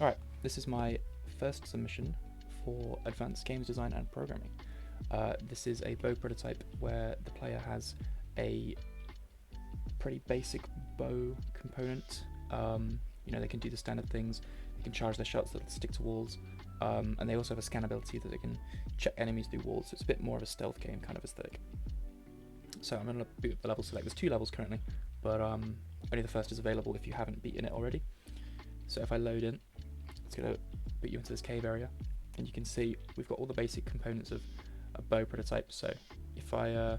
Alright, this is my first submission for Advanced Games Design and Programming. This is a bow prototype where the player has a pretty basic bow component. You know, they can do the standard things, they can charge their shots that'll stick to walls, and they also have a scan ability that they can check enemies through walls, so it's a bit more of a stealth game kind of aesthetic. So I'm going to boot up the level select. There's 2 levels currently, but only the first is available if you haven't beaten it already. So if I load in, it's going to put you into this cave area, and you can see we've got all the basic components of a bow prototype. So if I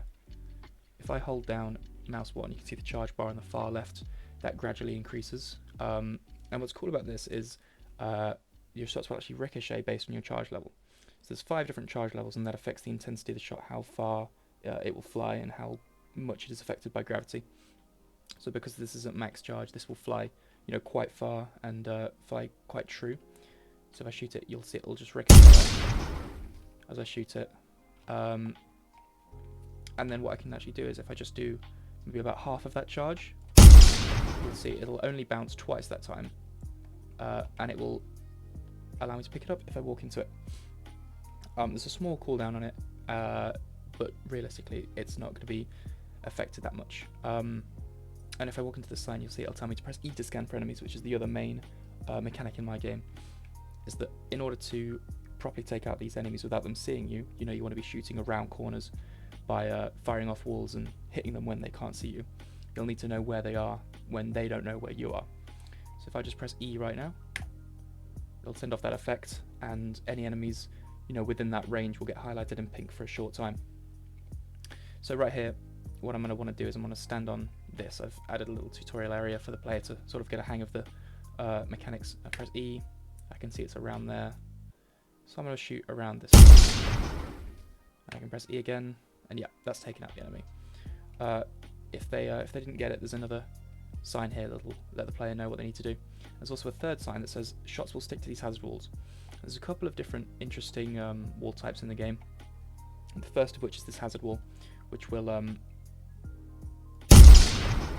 hold down mouse 1, you can see the charge bar on the far left, that gradually increases. And what's cool about this is your shots will actually ricochet based on your charge level. So there's 5 different charge levels, and that affects the intensity of the shot, how far it will fly, and how much it is affected by gravity. So because this isn't max charge, this will fly, you know, quite far and fly quite true. So if I shoot it, you'll see it'll just ricochet as I shoot it. And then what I can actually do is if I just do maybe about half of that charge, you'll see it'll only bounce twice that time, and it will allow me to pick it up if I walk into it. There's a small cooldown on it, but realistically it's not going to be affected that much. And if I walk into the sign, you'll see it'll tell me to press E to scan for enemies, which is the other main mechanic in my game, is that in order to properly take out these enemies without them seeing you, you know, you want to be shooting around corners by firing off walls and hitting them when they can't see you. You'll need to know where they are when they don't know where you are. So if I just press E right now, it'll send off that effect, and any enemies, you know, within that range will get highlighted in pink for a short time. So right here, what I'm going to want to do is I'm going to stand on this. I've added a little tutorial area for the player to sort of get a hang of the mechanics. I press E, I can see it's around there, so I'm going to shoot around this way. I can press E again, and yeah, that's taken out the enemy. If they didn't get it, there's another sign here that'll let the player know what they need to do. There's also a third sign that says shots will stick to these hazard walls. There's a couple of different interesting wall types in the game. The first of which is this hazard wall, which will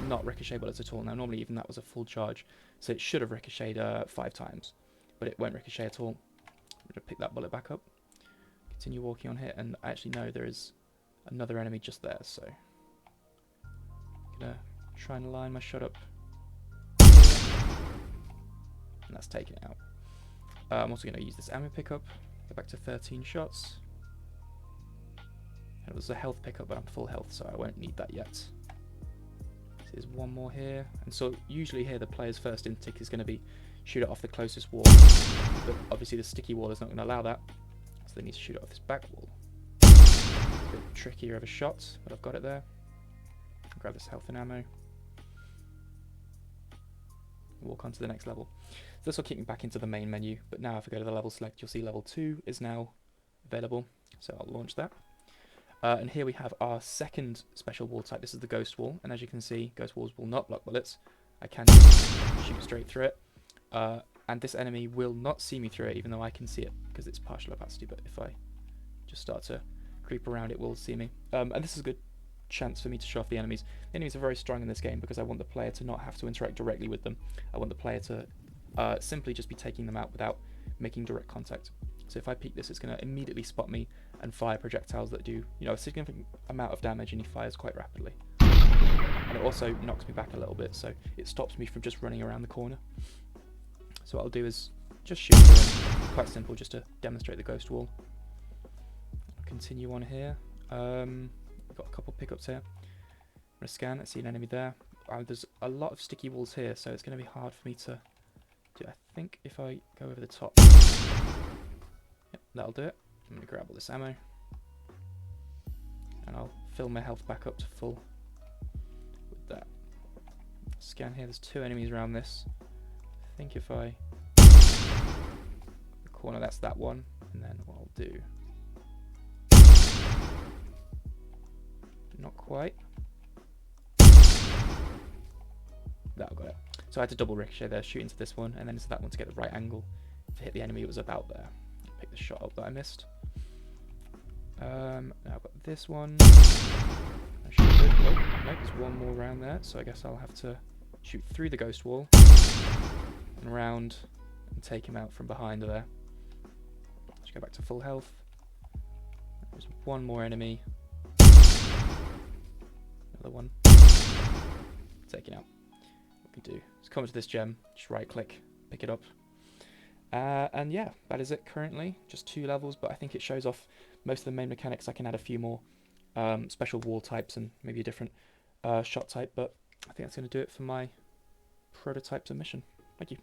not ricochet bullets at all. Now normally even that was a full charge, so it should have ricocheted 5 times, but it won't ricochet at all. I'm going to pick that bullet back up, continue walking on here, and I actually know there is another enemy just there, so I'm going to try and line my shot up here, and that's taken it out. I'm also going to use this ammo pickup, go back to 13 shots. It was a health pickup, but I'm full health, so I won't need that yet. There's one more here, and so usually here the player's first instinct is going to be shoot it off the closest wall, but obviously the sticky wall is not going to allow that, so they need to shoot it off this back wall. It's a bit trickier of a shot, but I've got it there. Grab this health and ammo, walk on to the next level. So this will kick me back into the main menu, but now if I go to the level select, you'll see level 2 is now available, so I'll launch that. And here we have our second special wall type. This is the ghost wall, and as you can see, ghost walls will not block bullets. I can shoot straight through it, and this enemy will not see me through it, even though I can see it because it's partial opacity. But if I just start to creep around, it will see me. And this is a good chance for me to show off the enemies. The enemies are very strong in this game because I want the player to not have to interact directly with them. I want the player to simply just be taking them out without making direct contact. So if I peek this, it's going to immediately spot me and fire projectiles that do, you know, a significant amount of damage, and he fires quite rapidly. And it also knocks me back a little bit, so it stops me from just running around the corner. So what I'll do is just shoot through him. Quite simple, just to demonstrate the ghost wall. I'll continue on here. We've got a couple pickups here. I'm going to scan, I see an enemy there. There's a lot of sticky walls here, so it's going to be hard for me to do. I think if I go over the top, yep, that'll do it. I'm going to grab all this ammo, and I'll fill my health back up to full with that. Scan here, there's 2 enemies around this. I think if I the corner, that's that one, and then what I'll do, not quite, that got it. So I had to double ricochet there, shoot into this one, and then into that one to get the right angle to hit the enemy that was about there. Pick the shot up that I missed. Now I've got this one. I should do. Oh, no, there's one more round there, so I guess I'll have to shoot through the ghost wall and around and take him out from behind there. Let's go back to full health. There's one more enemy. Another one. Taken out. What we can do is come to this gem, just right click, pick it up. And yeah, that is it currently. Just 2 levels, but I think it shows off most of the main mechanics. I can add a few more special wall types and maybe a different shot type, but I think that's going to do it for my prototype submission. Thank you.